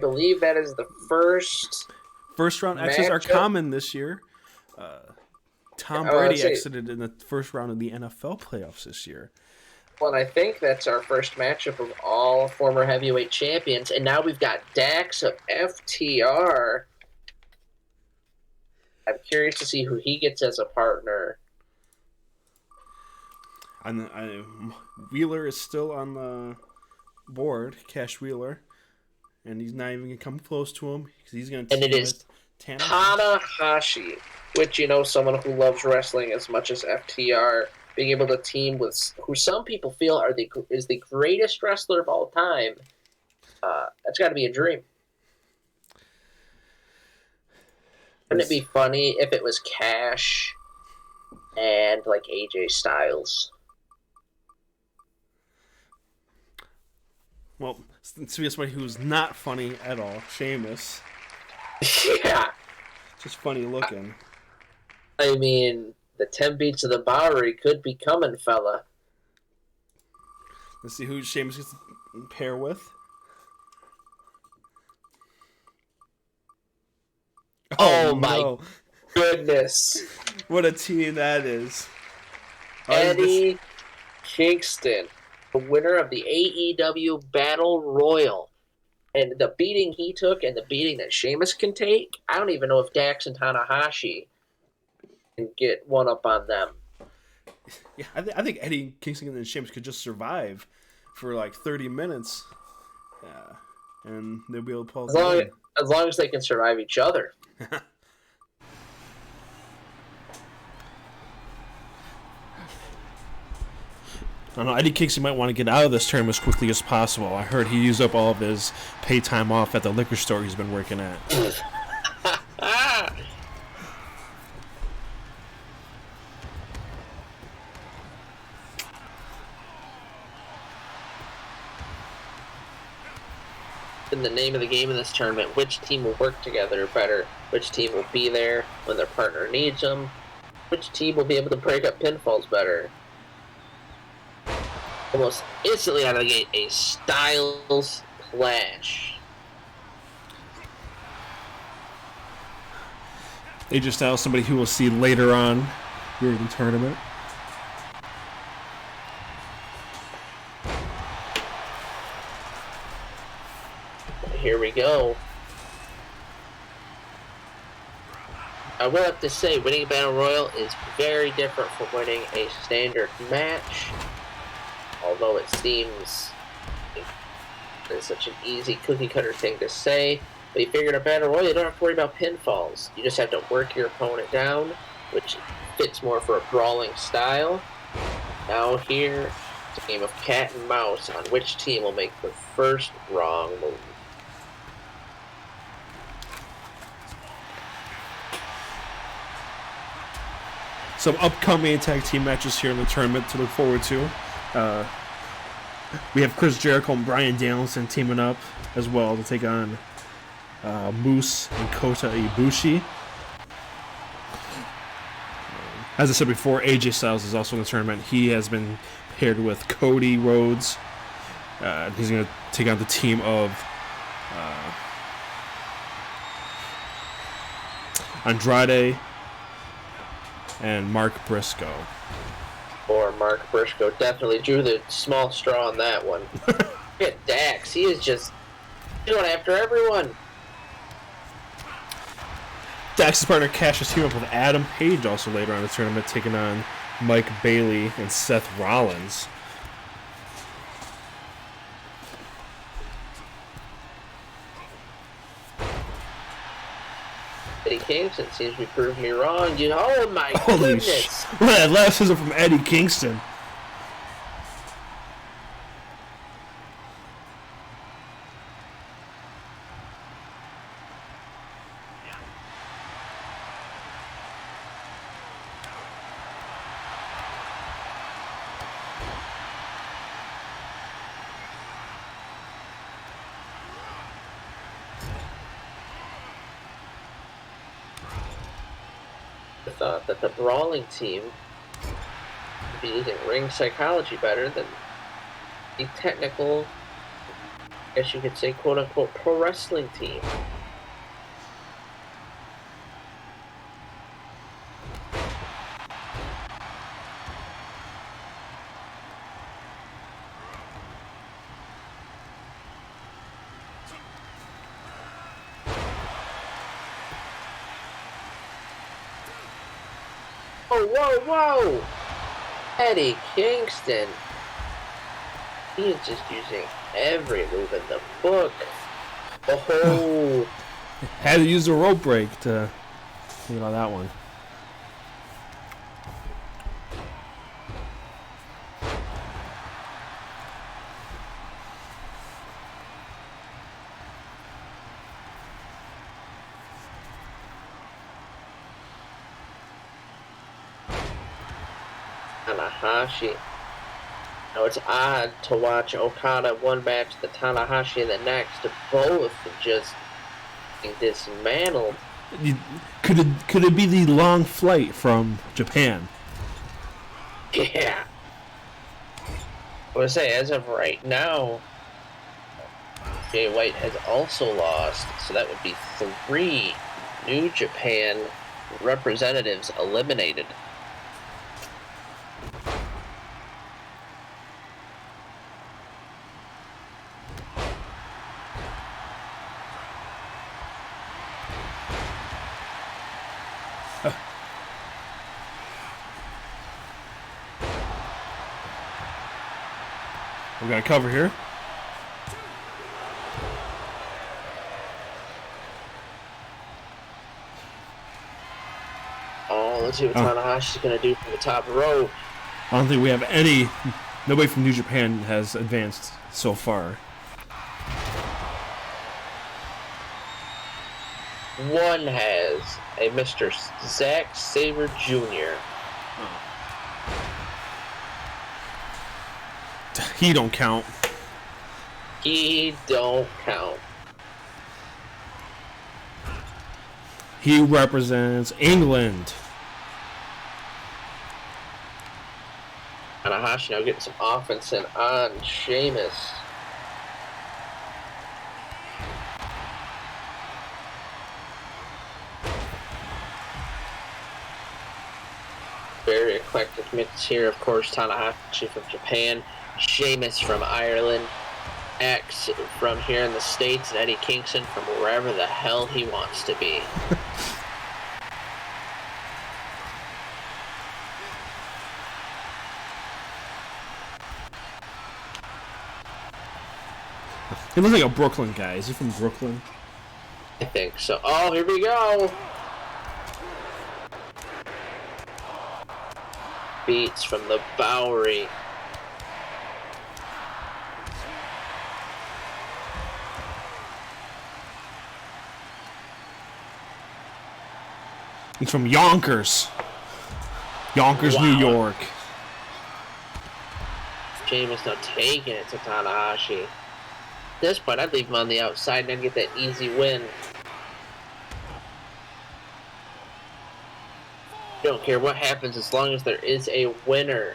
believe that is the first First round exits are matchup. common this year. Tom I'd Brady say, exited in the first round of the NFL playoffs this year. well, I think that's our first matchup of all former heavyweight champions, and now we've got Dax of FTR. I'm curious to see who he gets as a partner. Wheeler is still on the board, Cash Wheeler, and he's not even going to come close to him because he's going to And it team is with Tanahashi, which, someone who loves wrestling as much as FTR, being able to team with who some people feel is the greatest wrestler of all time. That's got to be a dream. Wouldn't it be funny if it was Cash and like AJ Styles? Well, to be somebody who's not funny at all, Sheamus. Yeah. Just funny looking. I mean, the 10 beats of the Bowery could be coming, fella. Let's see who Sheamus gets to pair with. Oh my goodness. What a team that is. Eddie Kingston, the winner of the AEW Battle Royal. And the beating he took and the beating that Sheamus can take, I don't even know if Dax and Tanahashi can get one up on them. Yeah, I think Eddie Kingston and Sheamus could just survive for like 30 minutes. Yeah, and they'll be able to pull it as long as they can survive each other. I don't know. Eddie Kingston might want to get out of this tournament as quickly as possible. I heard he used up all of his pay time off at the liquor store he's been working at. In the name of the game in this tournament, which team will work together better? Which team will be there when their partner needs them? Which team will be able to break up pinfalls better? Almost instantly out of the gate, a Styles clash. AJ Styles, somebody who we'll see later on during the tournament. Here we go. I will have to say, winning a Battle Royal is very different from winning a standard match. Although it seems it's such an easy cookie-cutter thing to say. But you figure in a Battle Royal, you don't have to worry about pinfalls. You just have to work your opponent down, which fits more for a brawling style. Now here, it's a game of cat and mouse on which team will make the first wrong move. Some upcoming tag team matches here in the tournament to look forward to. We have Chris Jericho and Bryan Danielson teaming up as well to take on Moose and Kota Ibushi. As I said before, AJ Styles is also in the tournament. He has been paired with Cody Rhodes. He's going to take on the team of Andrade and Mark Briscoe. Or Mark Briscoe definitely drew the small straw on that one. Look at Dax. He is just going after everyone. Dax's partner Cash is teaming up with Adam Page also later on in the tournament, taking on Mike Bailey and Seth Rollins. Eddie Kingston seems to be proving me wrong. Oh my goodness! Look at that last scissor from Eddie Kingston. I thought that the brawling team would be using ring psychology better than the technical guess you could say, quote-unquote, pro wrestling team. Oh, whoa, whoa! Eddie Kingston. He is just using every move in the book. Oh, Had to use a rope break to get on that one. Tanahashi. Now it's odd to watch Okada one match, the Tanahashi the next, both just dismantled. Could it be the long flight from Japan? Yeah. I would say, as of right now, Jay White has also lost, so that would be 3 New Japan representatives eliminated. We got a cover here. Oh, let's see what Tanahashi's going to do from the top row. I don't think we have any. Nobody from New Japan has advanced so far. One has a Mr. Zack Sabre Jr. He don't count. He don't count. He represents England. Tanahashi now getting some offense in on Sheamus. Very eclectic mix here. Of course, Tanahashi from Japan, Sheamus from Ireland, X from here in the States, and Eddie Kingston from wherever the hell he wants to be. He looks like a Brooklyn guy. Is he from Brooklyn? I think so. Oh, here we go. Beats from the Bowery. He's from Yonkers. Yonkers, Wow. New York. Sheamus now taking it to Tanahashi. At this point, I'd leave him on the outside and then get that easy win. Don't care what happens as long as there is a winner.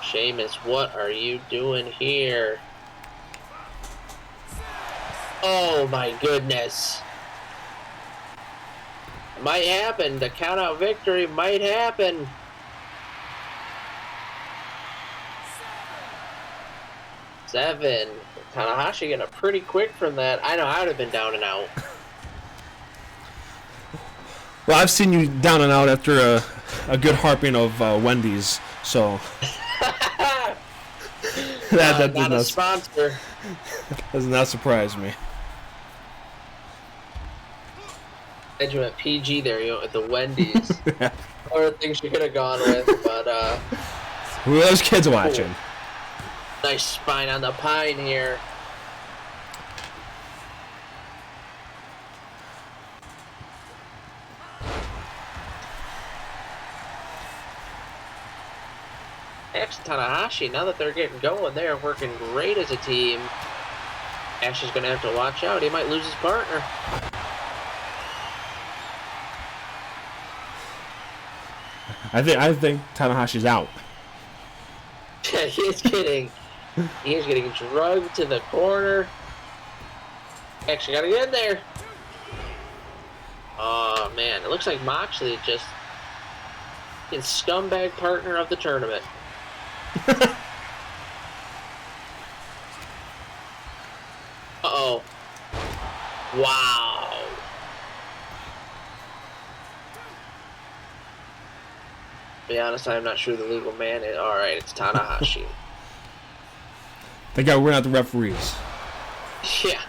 Sheamus, what are you doing here? Oh my goodness. Might happen. The count-out victory might happen. Seven. Tanahashi getting up pretty quick from that. I know I would have been down and out. Well, I've seen you down and out after a good harping of Wendy's, so that not a sponsor. does not surprise me. I went PG there, you know, at the Wendy's. Other things you could have gone with, but Who are those kids watching? nice spine on the pine here. Ash and Tanahashi, now that they're getting going, they are working great as a team. Ash is going to have to watch out. He might lose his partner. I think Tanahashi's out. He's getting He's getting drugged to the corner. Actually got to get in there. Oh, man. It looks like Moxley just is scumbag partner of the tournament. Uh-oh. Wow. To be honest, I'm not sure the legal man is. All right, it's Tanahashi. They got to run out the referees. Yeah.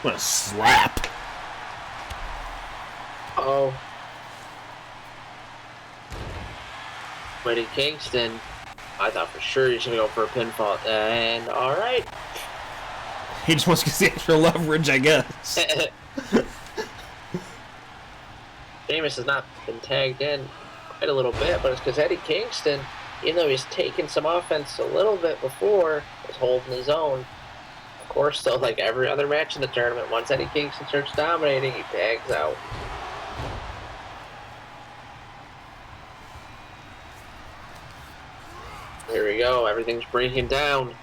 What a slap. Uh-oh. Eddie Kingston, I thought for sure he was going to go for a pinfall. And, all right. He just wants to get the extra leverage, I guess. Sheamus has not been tagged in quite a little bit, but it's because Eddie Kingston, even though he's taken some offense a little bit before, was holding his own. Of course, though, like every other match in the tournament, once Eddie Kingston starts dominating, he tags out. Here we go. Everything's breaking down.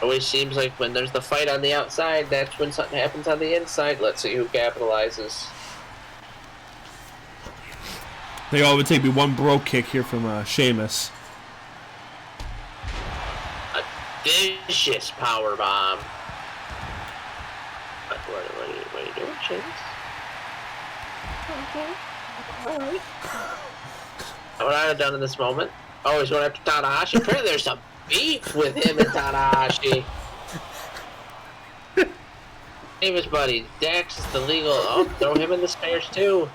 Always seems like when there's the fight on the outside, that's when something happens on the inside. Let's see who capitalizes. They all would take me one bro kick here from Sheamus. A vicious power bomb. What are you doing, Sheamus? Okay. All right. What would I have done in this moment? Oh, he's going after Tanahashi. Apparently there's some beef with him and Tanahashi. Famous buddy. Dax is the legal. Oh, throw him in the spares too.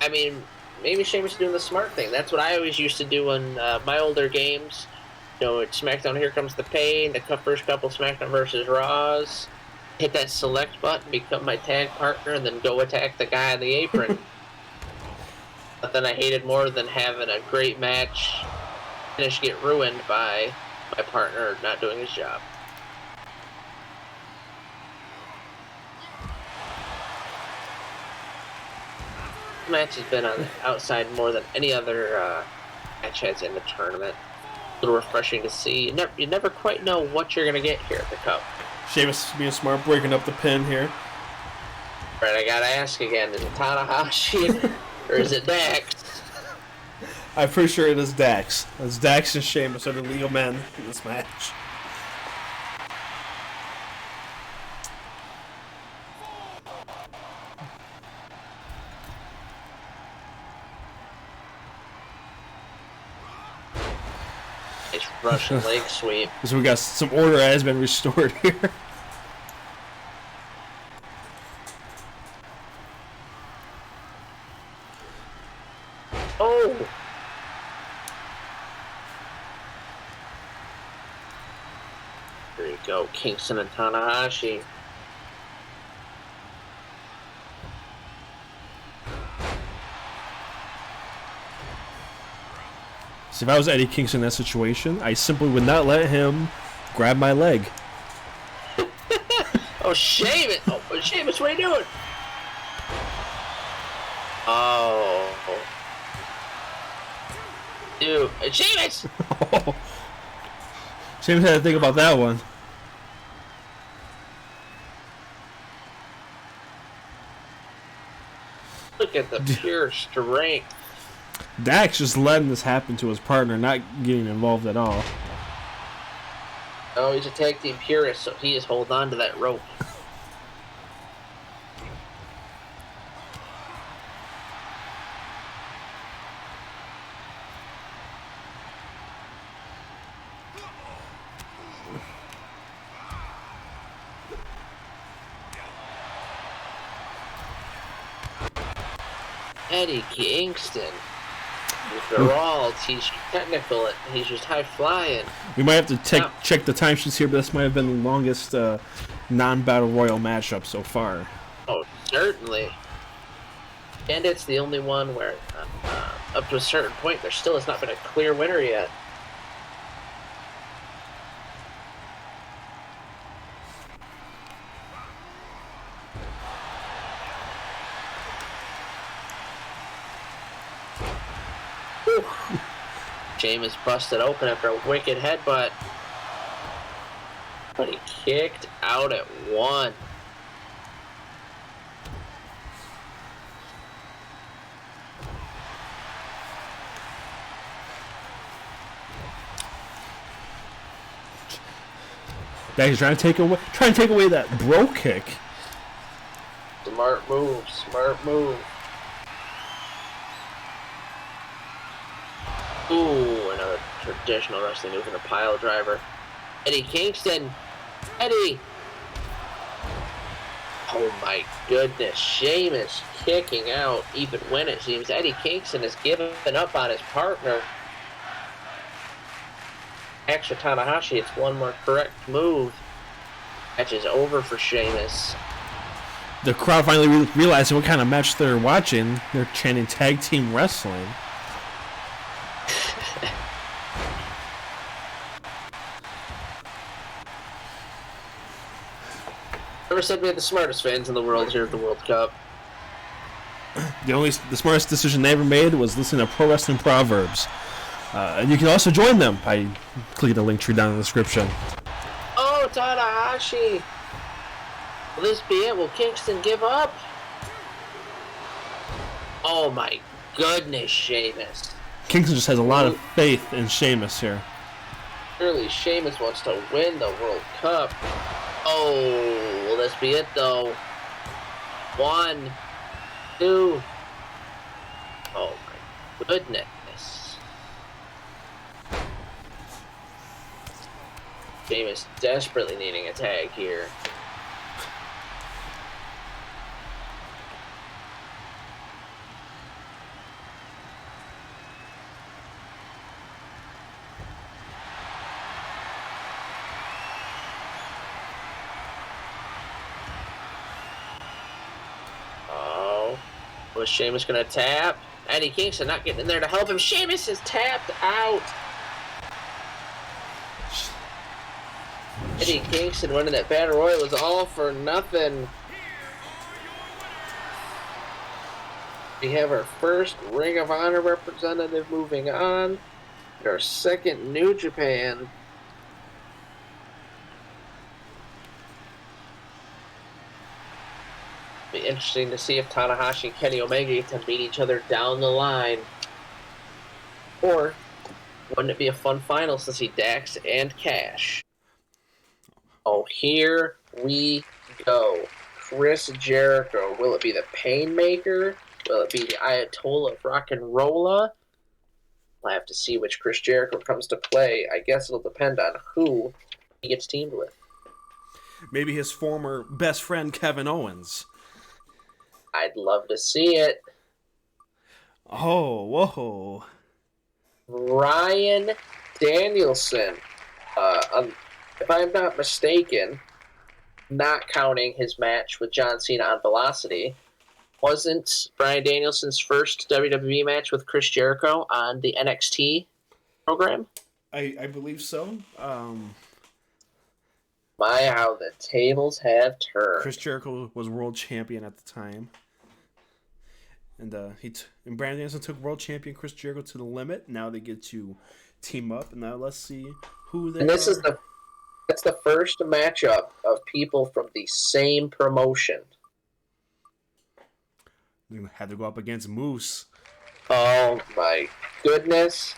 I mean, maybe Sheamus is doing the smart thing. That's what I always used to do in my older games. You know, at SmackDown Here Comes the Pain, the first couple SmackDown versus Raws. Hit that select button, become my tag partner, and then go attack the guy on the apron. Nothing I hated more than having a great match finish get ruined by my partner not doing his job. This match has been on the outside more than any other match has in the tournament. A little refreshing to see. You never quite know what you're going to get here at the Cup. Sheamus being smart, breaking up the pin here. Right, I gotta ask again, is it Tanahashi or is it Dax? I'm pretty sure it is Dax. It's Dax and Sheamus are the legal men in this match. It's Russian leg sweep. So we got some order has been restored here. Oh! There you go, Kingston and Tanahashi. See, if I was Eddie Kingston in that situation, I simply would not let him grab my leg. Oh, Sheamus! Oh, Sheamus, what are you doing? Oh. Dude, Sheamus! Sheamus had to think about that one. Look at the pure strength. Dax just letting this happen to his partner, not getting involved at all. Oh, he's a tag team purist, so he is holding on to that rope. Eddie Kingston. After all, he's technical and he's just high flying. We might have to check the timesheets here, but this might have been the longest non-battle royal matchup so far. Oh, certainly. And it's the only one where, up to a certain point, there still has not been a clear winner yet. Sheamus busted open after a wicked headbutt. But he kicked out at 1. He's trying to take away that bro kick. Smart move, smart move. Ooh, another traditional wrestling move in a pile driver. Eddie Kingston. Eddie. Oh my goodness. Sheamus kicking out even when it seems Eddie Kingston has given up on his partner. Extra Tanahashi, it's one more correct move. Match is over for Sheamus. The crowd finally realizing what kind of match they're watching. They're chanting tag team wrestling. Never said we had the smartest fans in the world here at the World Cup. The smartest decision they ever made was listening to Pro Wrestling Proverbs. And you can also join them by clicking the link tree down in the description. Oh, Tanahashi! Will this be it? Will Kingston give up? Oh my goodness, Sheamus. Kingston just has a lot of faith in Sheamus here. Surely Sheamus wants to win the World Cup. Oh, will this be it though? 1, 2. Oh my goodness. Sheamus desperately needing a tag here. Oh, was Sheamus gonna tap? Eddie Kingston not getting in there to help him. Sheamus is tapped out. Eddie Kingston winning that Battle Royal was all for nothing. We have our first Ring of Honor representative moving on. Our second New Japan. Be interesting to see if Tanahashi and Kenny Omega get to meet each other down the line. Or wouldn't it be a fun final to see Dax and Cash? Oh, here we go. Chris Jericho. Will it be the Painmaker? Will it be the Ayatollah of Rock and Rolla? I'll have to see which Chris Jericho comes to play. I guess it'll depend on who he gets teamed with. Maybe his former best friend Kevin Owens. I'd love to see it. Oh, whoa. Bryan Danielson. If I'm not mistaken, not counting his match with John Cena on Velocity, wasn't Bryan Danielson's first WWE match with Chris Jericho on the NXT program? I believe so. My, how the tables have turned. Chris Jericho was world champion at the time. And Bryan Danielson took world champion Chris Jericho to the limit. Now they get to team up. And now let's see who they and this are. That's the first matchup of people from the same promotion. They had to go up against Moose. Oh my goodness.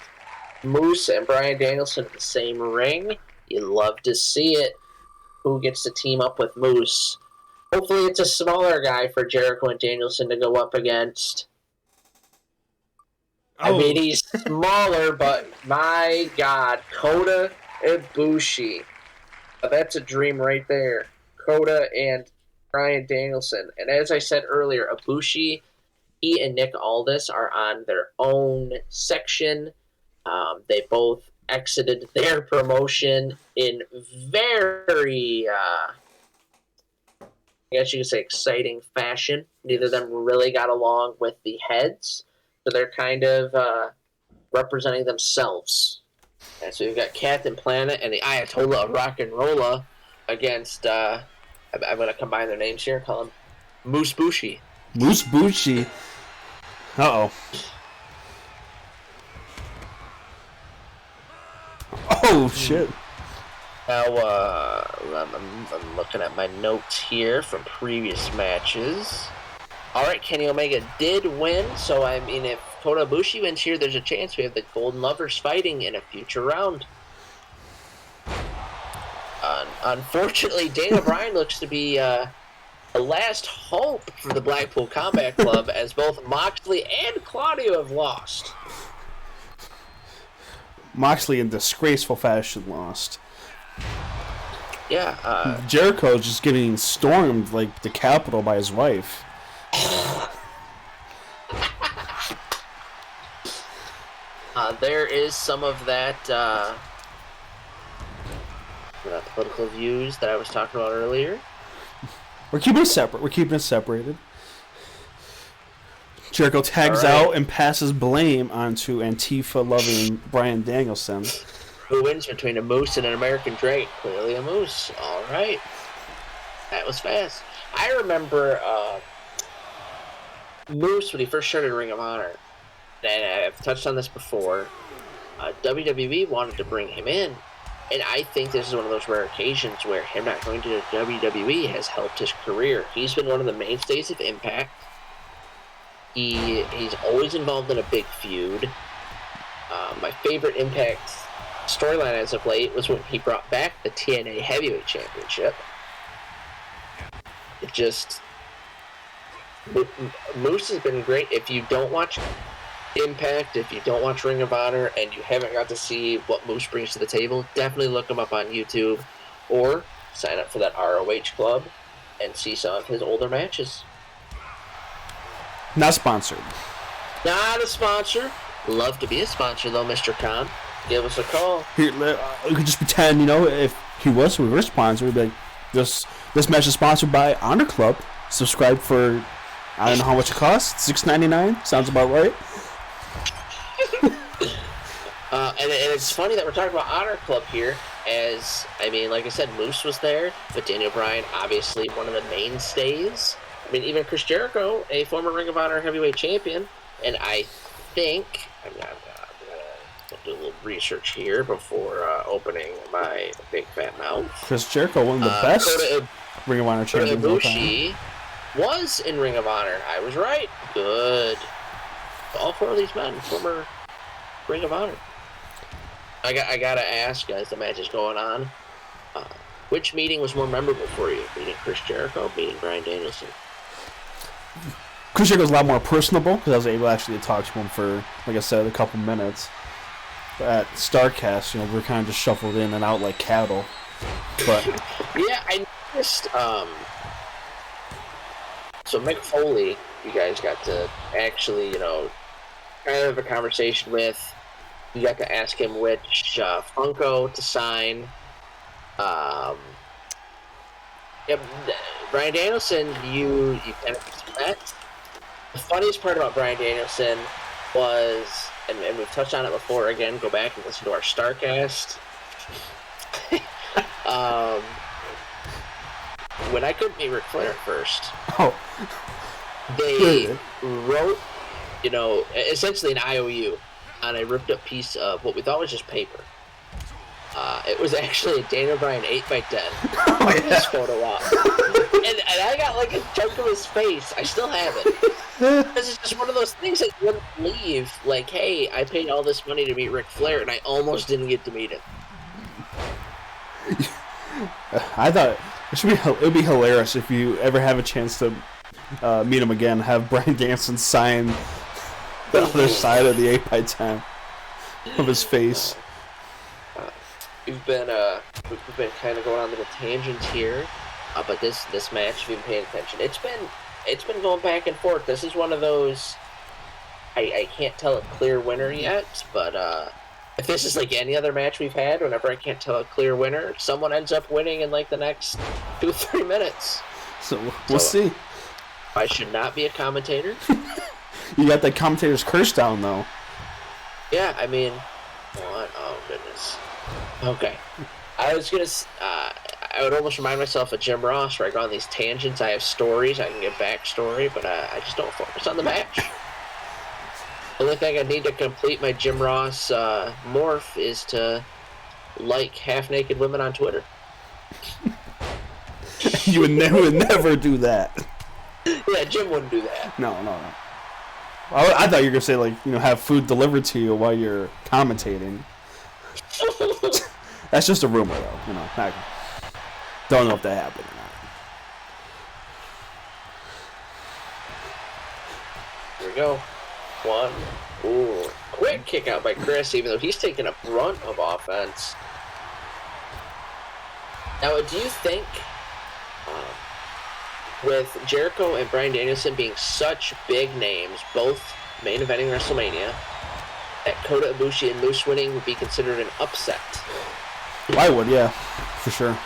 Moose and Bryan Danielson in the same ring. You love to see it. Who gets to team up with Moose? Hopefully it's a smaller guy for Jericho and Danielson to go up against. I mean, he's smaller, but my God. Kota Ibushi. That's a dream right there. Kota and Bryan Danielson. And as I said earlier, Ibushi, he and Nick Aldis are on their own section. They both exited their promotion in very, I guess you could say, exciting fashion. Neither of them really got along with the heads, so they're kind of representing themselves. And so you've got Captain Planet and the Ayatollah of Rock and Rolla against, I'm going to combine their names here, call him Moose Bushi. Moose Bushi. Uh-oh. Oh shit! Now, I'm looking at my notes here from previous matches. All right, Kenny Omega did win, so I mean, if Kota Ibushi wins here, there's a chance we have the Golden Lovers fighting in a future round. Unfortunately, Daniel Bryan looks to be the last hope for the Blackpool Combat Club, as both Moxley and Claudio have lost. Moxley in disgraceful fashion lost. Yeah. Jericho's just getting stormed like the Capitol by his wife. There is some of that political views that I was talking about earlier. We're keeping it separate. We're keeping it separated. Jericho tags out and passes blame onto Antifa-loving Bryan Danielson. Who wins between a Moose and an American Drake? Clearly a Moose. All right. That was fast. I remember Moose when he first started Ring of Honor. And I've touched on this before. WWE wanted to bring him in. And I think this is one of those rare occasions where him not going to WWE has helped his career. He's been one of the mainstays of Impact. He's always involved in a big feud. My favorite Impact storyline as of late was when he brought back the TNA Heavyweight Championship. It just... Moose has been great. If you don't watch Impact, if you don't watch Ring of Honor, and you haven't got to see what Moose brings to the table, definitely look him up on YouTube, or sign up for that ROH club and see some of his older matches. Not sponsored. Not a sponsor. Love to be a sponsor, though, Mr. Khan. Give us a call. Here, we could just pretend, if we were sponsored, we'd be like, this match is sponsored by Honor Club. Subscribe for, I don't know how much it costs, $6.99? Sounds about right. And it's funny that we're talking about Honor Club here, as, like I said, Moose was there, but Daniel Bryan, obviously one of the mainstays. Even Chris Jericho, a former Ring of Honor heavyweight champion, and I think, I'm going to do a little research here before opening my big fat mouth. Chris Jericho, one of the best Ring of Honor champions of all time. Was in Ring of Honor. I was right. Good. All four of these men, former Ring of Honor. I gotta ask, as the match is going on, which meeting was more memorable for you? Meeting Chris Jericho, meeting Bryan Danielson? Chris Jericho's a lot more personable because I was able actually to talk to him for, like I said, a couple minutes. But at StarCast, we're kind of just shuffled in and out like cattle. But yeah, I noticed. So Mick Foley, you guys got to actually, kind of have a conversation with. You got to ask him which Funko to sign. Bryan Danielson, you kind of met. The funniest part about Bryan Danielson was, and we've touched on it before, again, go back and listen to our StarCast. When I couldn't meet Ric Flair at first, they wrote, essentially an IOU on a ripped up piece of what we thought was just paper. It was actually a Daniel Bryan 8x10. His photo op. And I got like a chunk of his face. I still have it. Because it's just one of those things that you wouldn't believe. Like, hey, I paid all this money to meet Ric Flair, and I almost didn't get to meet him. I thought it would be hilarious if you ever have a chance to meet him again, have Bryan Danielson sign the other side of the 8x10 of his face. We've been kind of going on little tangents here, but this match, if you've been paying attention, it's been going back and forth. This is one of those, I can't tell a clear winner yet, but if this is like any other match we've had, whenever I can't tell a clear winner, someone ends up winning in like the next 2-3 minutes. So we'll see. I should not be a commentator. You got that commentator's curse down though. Yeah, what? Oh goodness. Okay. I was gonna. I would almost remind myself of Jim Ross, where I go on these tangents. I have stories, I can get backstory, but I just don't focus on the match. The only thing I need to complete my Jim Ross morph is to like half-naked women on Twitter. You would never do that. Yeah, Jim wouldn't do that. No. I thought you were gonna say like have food delivered to you while you're commentating. That's just a rumor though. Don't know if that happened or not. Here we go. One. Ooh. Quick kick out by Chris, even though he's taking a brunt of offense. Now, do you think, with Jericho and Bryan Danielson being such big names, both main eventing WrestleMania, that Kota Ibushi and Moose winning would be considered an upset? I would, yeah, for sure.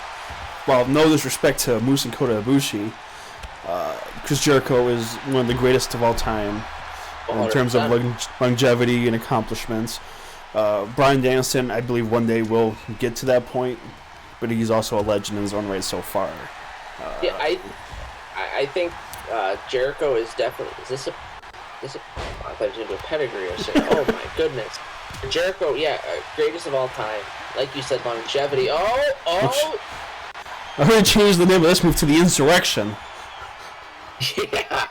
Well, no disrespect to Moose and Kota Ibushi, Chris Jericho is one of the greatest of all time in terms of longevity and accomplishments. Bryan Danielson, I believe one day will get to that point, but he's also a legend in his own right so far. Yeah, I think Jericho is definitely. Is this a? I thought it was going to be a pedigree or something. Oh my goodness, Jericho, yeah, greatest of all time. Like you said, longevity. Oh! I'm going to change the name of this move to the Insurrection. Yeah.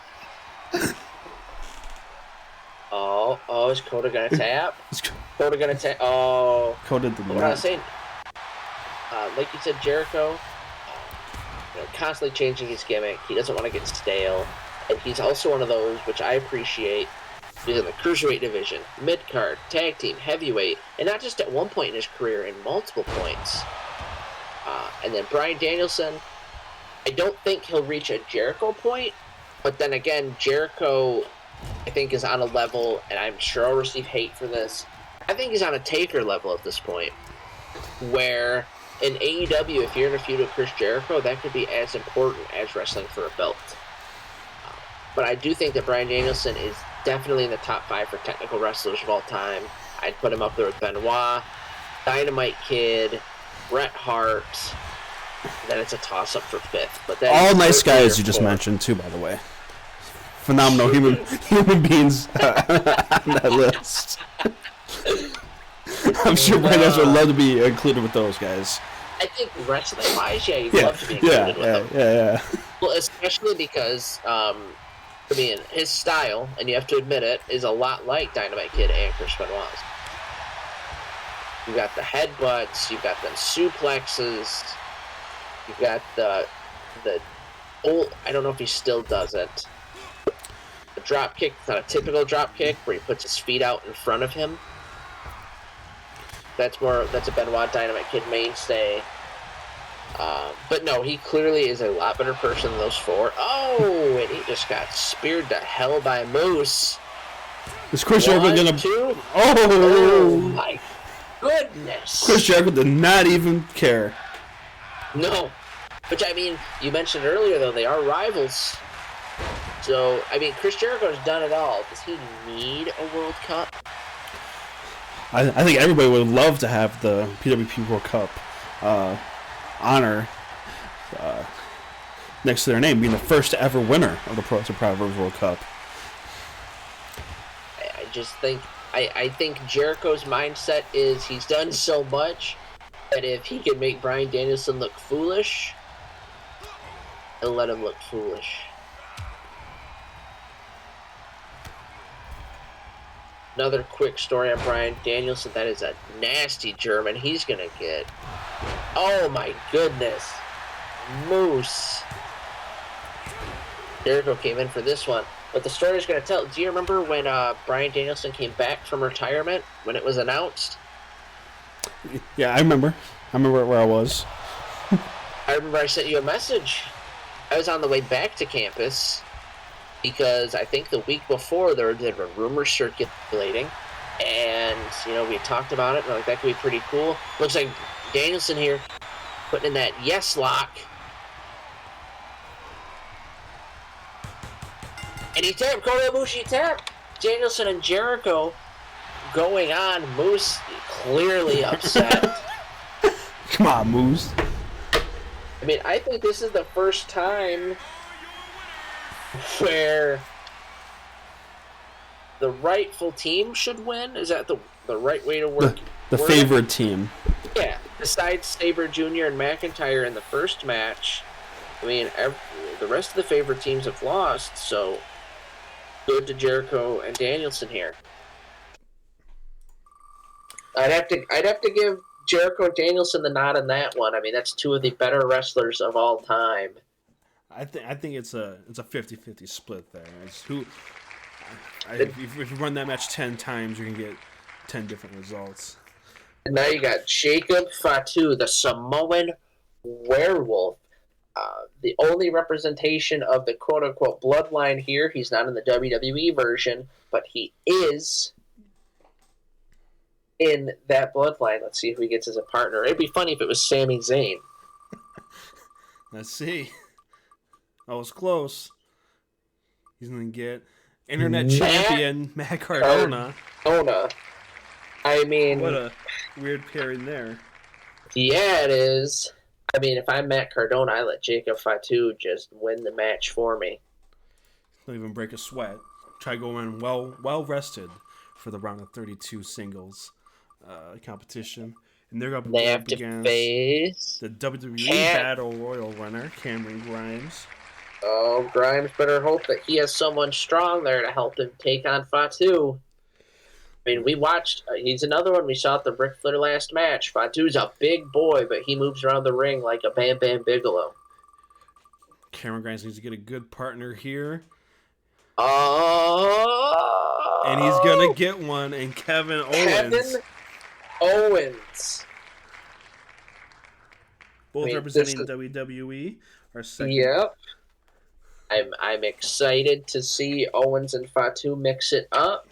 Oh, is Kota gonna tap? Kota gonna tap? Oh. Kota did not. What I was saying, like you said, Jericho, constantly changing his gimmick. He doesn't want to get stale, and he's also one of those which I appreciate. He's in the cruiserweight division, mid card, tag team, heavyweight, and not just at one point in his career, in multiple points. And then Bryan Danielson, I don't think he'll reach a Jericho point, but then again, Jericho, I think, is on a level, and I'm sure I'll receive hate for this. I think he's on a Taker level at this point, where in AEW, if you're in a feud with Chris Jericho, that could be as important as wrestling for a belt. But I do think that Bryan Danielson is definitely in the top 5 for technical wrestlers of all time. I'd put him up there with Benoit, Dynamite Kid, Bret Hart. Then it's a toss-up for 5th. But all nice guys you just mentioned, too, by the way. Phenomenal human beings on that list. I'm sure Bryan Danielson would love to be included with those guys. I think wrestling-wise, yeah, you'd love to be included with them. Yeah. Well, especially because, his style, and you have to admit it, is a lot like Dynamite Kid and Chris Benoit's. You've got the headbutts, you've got the suplexes, you've got the old, I don't know if he still does it, the drop kick. It's not a typical drop kick where he puts his feet out in front of him. That's a Benoit Dynamite Kid mainstay. But no, he clearly is a lot better person than those 4. Oh, and he just got speared to hell by Moose. Is Chris Jericho gonna? 2? Oh my goodness! Chris Jericho did not even care. No, which I mean, you mentioned earlier though, they are rivals. So I mean, Chris Jericho's done it all. Does he need a World Cup? I think everybody would love to have the PWP World Cup honor next to their name, being the first ever winner of the Proverbs World Cup. I just think I think Jericho's mindset is he's done so much that if he can make Bryan Danielson look foolish, he'll let him look foolish. Another quick story on Bryan Danielson. That is a nasty German he's going to get. Oh my goodness. Moose. Jericho came in for this one. But the story is going to tell. Do you remember when Bryan Danielson came back from retirement when it was announced? Yeah, I remember. I remember where I was. I remember I sent you a message. I was on the way back to campus because I think the week before there were rumors circulating, and we talked about it. And like, that could be pretty cool. Looks like Danielson here putting in that yes lock, and he tapped. Kota Ibushi tapped. Danielson and Jericho going on. Moose clearly upset. Come on, Moose. I mean, I think this is the first time where the rightful team should win. Is that the right way to work? The favored team. Yeah, besides Sabre Jr. and McIntyre in the first match, I mean, the rest of the favorite teams have lost, so good to Jericho and Danielson here. I'd have to give Jericho and Danielson the nod on that one. I mean, that's two of the better wrestlers of all time. I think it's a 50-50 split there. It's if you run that match 10 times, you can get 10 different results. And now you got Jacob Fatu, the Samoan werewolf. The only representation of the quote-unquote bloodline here. He's not in the WWE version, but he is in that bloodline. Let's see who he gets as a partner. It'd be funny if it was Sami Zayn. Let's see. That was close. He's going to get Internet Champion Matt Cardona. I mean... What a weird pairing there. Yeah, it is. I mean, if I'm Matt Cardona, I let Jacob Fatu just win the match for me. Don't even break a sweat. Try going well rested for the round of 32 singles competition. And they're going to go up against face the WWE Battle Royal winner, Cameron Grimes. Oh, Grimes better hope that he has someone strong there to help him take on Fatu. I mean, we watched, he's another one we saw at the Ric Flair last match. Fatu's a big boy, but he moves around the ring like a Bam Bam Bigelow. Cameron Grimes needs to get a good partner here. Oh! And he's going to get one, and Kevin Owens. Both representing WWE are second. Yep. I'm excited to see Owens and Fatu mix it up.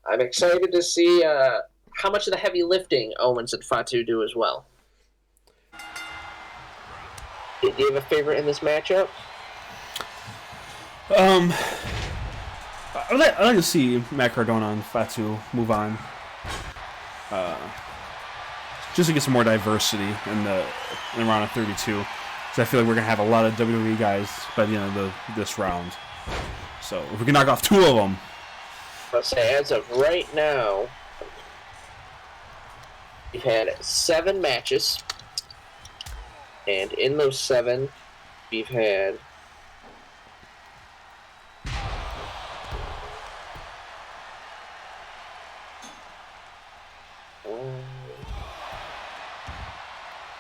I'm excited to see how much of the heavy lifting Owens and Fatu do as well. Do you have a favorite in this matchup? I'd like to see Matt Cardona and Fatu move on. Just to get some more diversity in the round of 32. Because I feel like we're going to have a lot of WWE guys by the end of this round. So if we can knock off two of them. I'll say, as of right now, we've had 7 matches. And in those 7, we've had...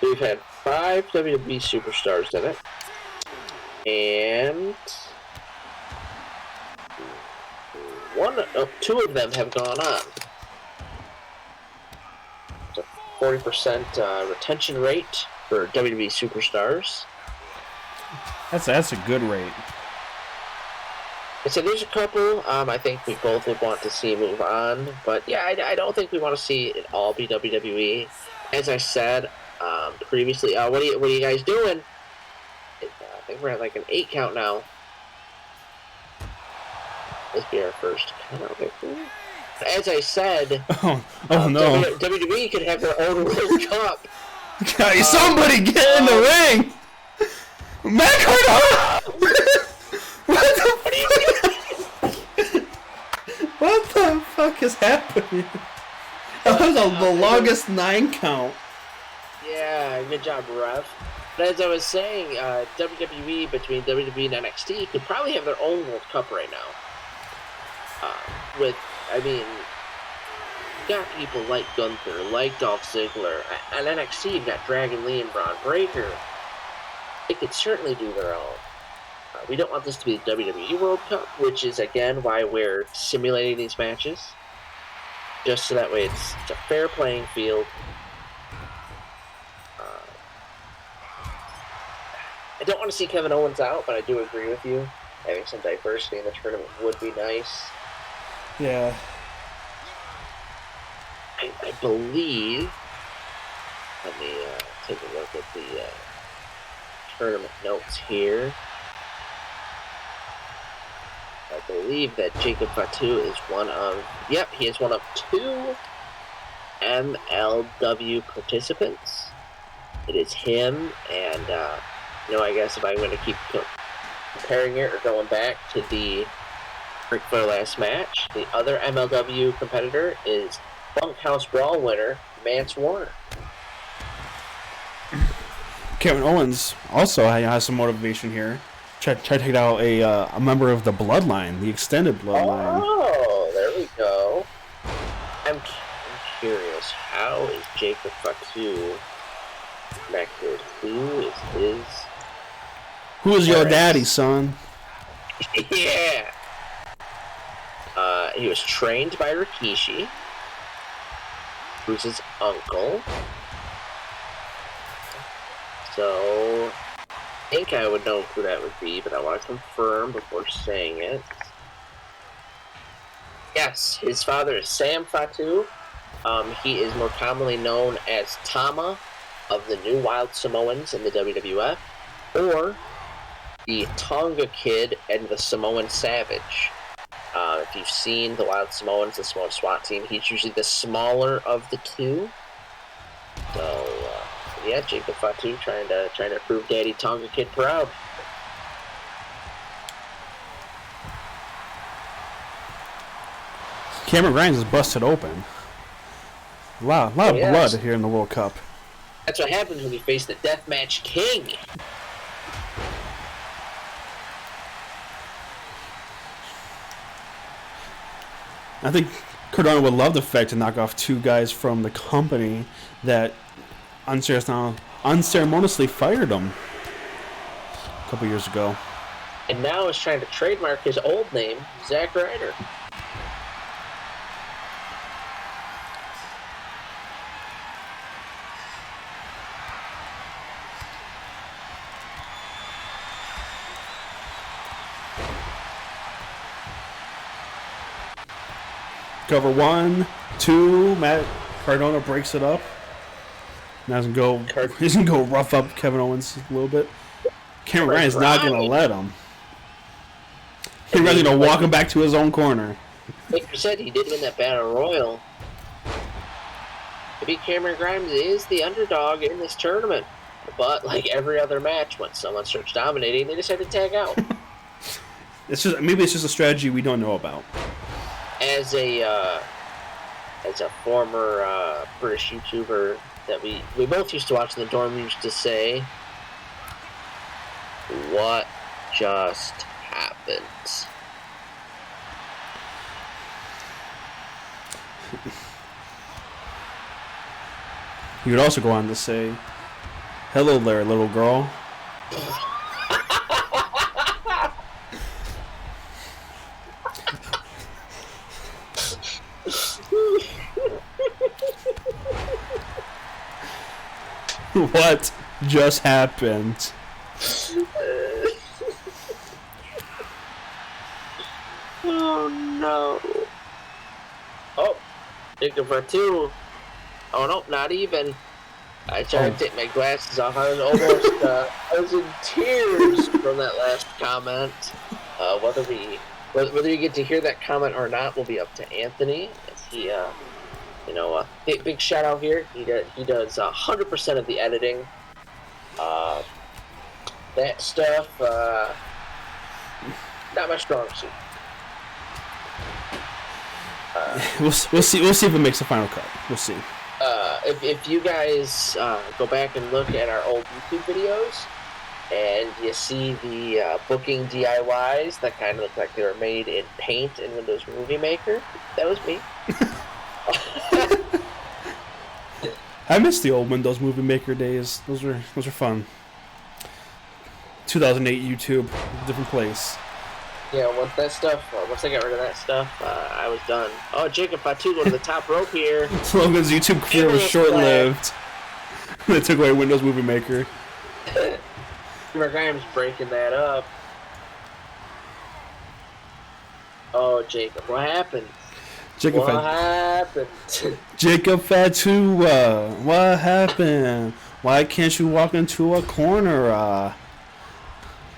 We've had 5 WWE superstars in it. And... 2 of them have gone on. It's a 40% retention rate for WWE superstars. That's a good rate. So there's a couple I think we both would want to see move on, but yeah, I don't think we want to see it all be WWE. As I said previously, what are you guys doing? I think we're at like an 8 count now. This be our first count. As I said, no, WWE could have their own World Cup. Somebody get in the ring! Matt Cardona! What the fuck is happening? That was the longest 9 count. Yeah, good job, ref. But as I was saying, WWE between WWE and NXT could probably have their own World Cup right now. You got people like Gunther, like Dolph Ziggler. At NXT, you've got Dragon Lee and Braun Breaker. They could certainly do their own. We don't want this to be the WWE World Cup, which is, again, why we're simulating these matches. Just so that way it's a fair playing field. I don't want to see Kevin Owens out, but I do agree with you. Having some diversity in the tournament would be nice. Yeah. I believe... Let me take a look at the tournament notes here. I believe that Jacob Fatu is one of... Yep, he is one of 2 MLW participants. It is him, and, I guess if I'm going to keep comparing it or going back to the Ric Flair last match, the other MLW competitor is Bunkhouse Brawl winner, Mance Warner. Kevin Owens also has some motivation here. Try to take out a member of the bloodline, the extended bloodline. Oh, there we go. I'm curious. How is Jacob Fatu connected? Who is your daddy, son? Yeah. He was trained by Rikishi, who's his uncle. So, I think I would know who that would be, but I want to confirm before saying it. Yes, his father is Sam Fatu. He is more commonly known as Tama of the New Wild Samoans in the WWF, or the Tonga Kid and the Samoan Savage. If you've seen the Wild Samoans, the Samoan SWAT team, he's usually the smaller of the two. So, yeah, Jacob Fatu trying to prove Daddy Tonga Kid proud. Cameron Grimes is busted open. A lot of blood here in the World Cup. That's what happens when you face the Deathmatch King. I think Cardona would love the fact to knock off two guys from the company that unceremoniously fired him a couple years ago. And now is trying to trademark his old name, Zack Ryder. Cover 1, 2. Matt Cardona breaks it up. Now he's gonna go rough up Kevin Owens a little bit. Cameron Grimes is not gonna let him. He's gonna walk him back to his own corner. Like you said, he did win that battle royal. Maybe Cameron Grimes is the underdog in this tournament, but like every other match, when someone starts dominating, they decide to tag out. Maybe it's just a strategy we don't know about. As a former British YouTuber that we both used to watch in the dorm used to say, what just happened? He would also go on to say, hello there, little girl. What just happened? Oh no. Oh, Jacob Fatu. Oh no, not even. I tried to take my glasses off. I was almost, I was in tears from that last comment. Whether you get to hear that comment or not will be up to Anthony. As he, big shout out here. He does 100% of the editing. That stuff, not my strong suit. We'll see if it makes the final cut. We'll see. If you guys go back and look at our old YouTube videos, and you see the booking DIYs that kind of look like they were made in Paint in Windows Movie Maker, that was me. I miss the old Windows Movie Maker days. Those were fun. 2008 YouTube, different place. Yeah, once I got rid of that stuff, I was done. Oh, Jacob Fatu go to the top rope here. Logan's YouTube career was short-lived. They took away Windows Movie Maker. Grimes breaking that up. Oh, Jacob, what happened? What happened? Jacob Fatu, what happened? Why can't you walk into a corner?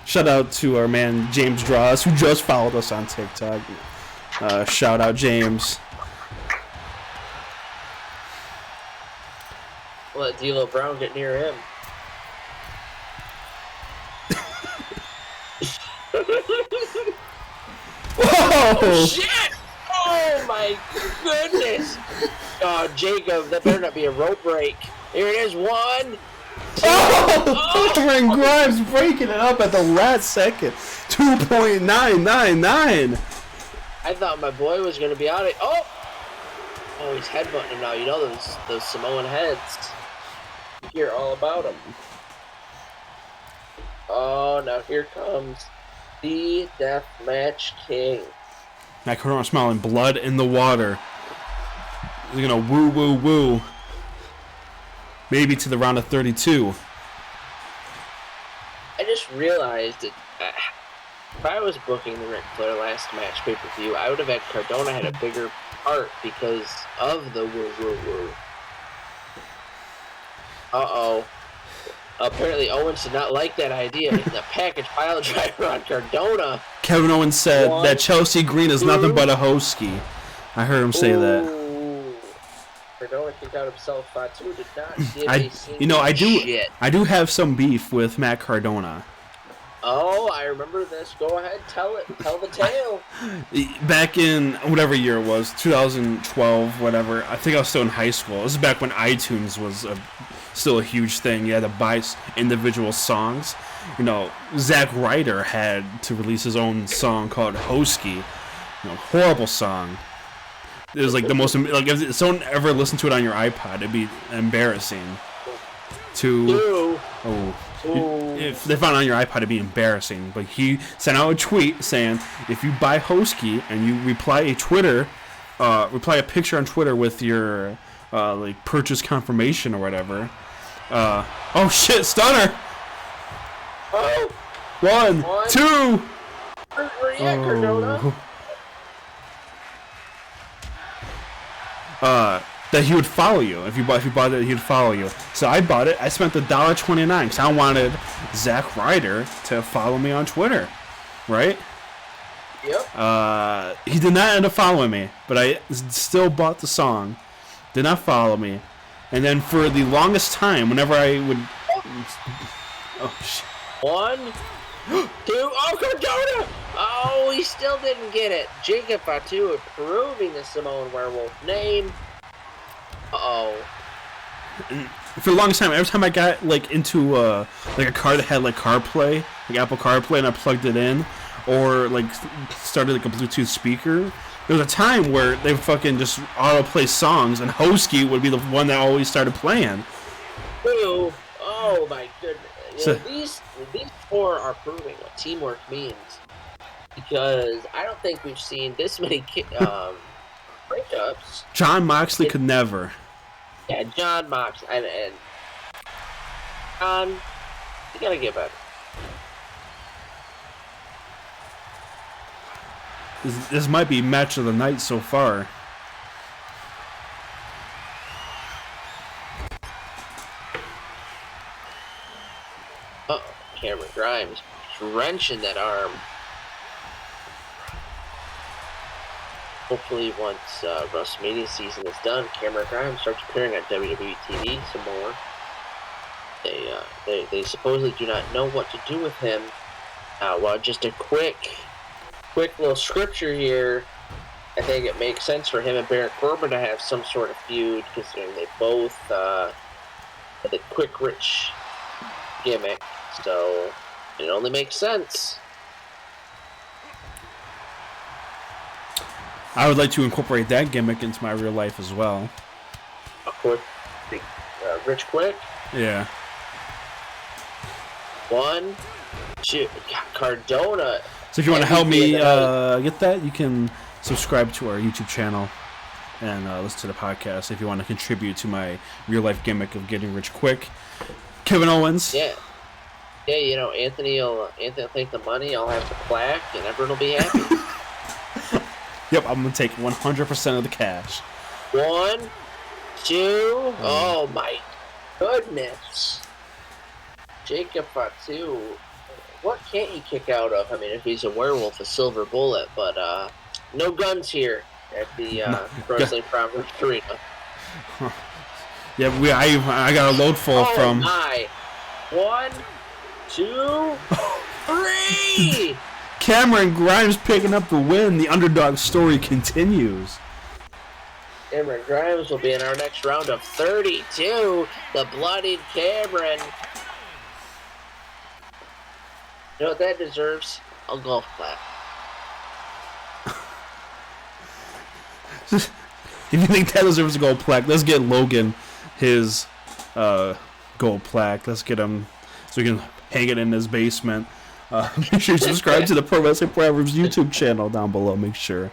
Shout out to our man James Draws, who just followed us on TikTok. Shout out James. Let D'Lo Brown get near him. Whoa! Oh, shit! Oh my goodness! Oh, Jacob, that better not be a rope break. Here it is, 1, Oh! Cameron Grimes breaking it up at the last second. 2.999. I thought my boy was going to be out of... Oh, he's headbutting him now. You know those Samoan heads. You hear all about them. Oh, now here comes the Deathmatch King. Matt Cardona smiling, blood in the water. He's going to woo, woo, woo. Maybe to the round of 32. I just realized that if I was booking the Ric Flair last match pay-per-view, I would have had Cardona had a bigger part because of the woo, woo, woo. Uh-oh. Apparently Owens did not like that idea. The package pile driver on Cardona. Kevin Owens said that Chelsea Green is nothing but a hoskie. I heard him say that. Cardona kicked out himself. Fatu did not give a single shit. I do have some beef with Matt Cardona. Oh, I remember this. Go ahead, tell it. Tell the tale. Back in whatever year it was, 2012, whatever. I think I was still in high school. This is back when iTunes was still a huge thing. You had to buy individual songs. You know, Zack Ryder had to release his own song called Hosky. Horrible song. It was like the most, like, if someone ever listened to it on your iPod, it'd be embarrassing. If they found it on your iPod, it'd be embarrassing. But he sent out a tweet saying, if you buy Hosky and you reply a picture on Twitter with your like purchase confirmation or whatever. Oh shit, stunner! Oh! One, two! Where you at, Cardona? That he would follow you. If you bought it, he'd follow you. So I bought it. I spent $1.29 because I wanted Zack Ryder to follow me on Twitter, right? Yep. He did not end up following me, but I still bought the song. Did not follow me, and then for the longest time, whenever I would, oh shit. 1, 2. Oh, Cardona! Oh, he still didn't get it. Jacob Fatu approving the Samoan Werewolf name. Uh-oh. For the longest time, every time I got like into like a car that had like CarPlay, like Apple CarPlay, and I plugged it in, or like started like a Bluetooth speaker, there was a time where they would fucking just autoplay songs, and Hosky would be the one that always started playing. Ooh. Oh my goodness. These four are proving what teamwork means, because I don't think we've seen this many breakups. Jon Moxley could never. Yeah, Jon Moxley and Jon, you gotta get better. This might be match of the night so far. Cameron Grimes wrenching that arm. Hopefully, once WrestleMania season is done, Cameron Grimes starts appearing on WWE TV some more. They supposedly do not know what to do with him. Well, just a quick little scripture here. I think it makes sense for him and Baron Corbin to have some sort of feud, considering they both have the quick rich gimmick. So it only makes sense. I would like to incorporate that gimmick into my real life as well. A quick, rich quick. Yeah. 1, 2. Cardona. So if you want to help me get that, you can subscribe to our YouTube channel and listen to the podcast. If you want to contribute to my real life gimmick of getting rich quick, Kevin Owens. Yeah. Yeah, you know, Anthony will take the money, I'll have the plaque, and everyone will be happy. Yep, I'm going to take 100% of the cash. 1, 2, oh my goodness. Jacob Fatu, what can't you kick out of? I mean, if he's a werewolf, a silver bullet, but no guns here at the Wrestling Proverbs Arena. Yeah, I got a load full from... Oh my. 1, 2, 3! Cameron Grimes picking up the win. The underdog story continues. Cameron Grimes will be in our next round of 32. The bloodied Cameron. You know what that deserves? A golf clap. If you think that deserves a gold plaque, let's get Logan his gold plaque. Let's get him so we can hang it in his basement. Make sure you subscribe to the Pro Wrestling Proverbs YouTube channel down below. Make sure.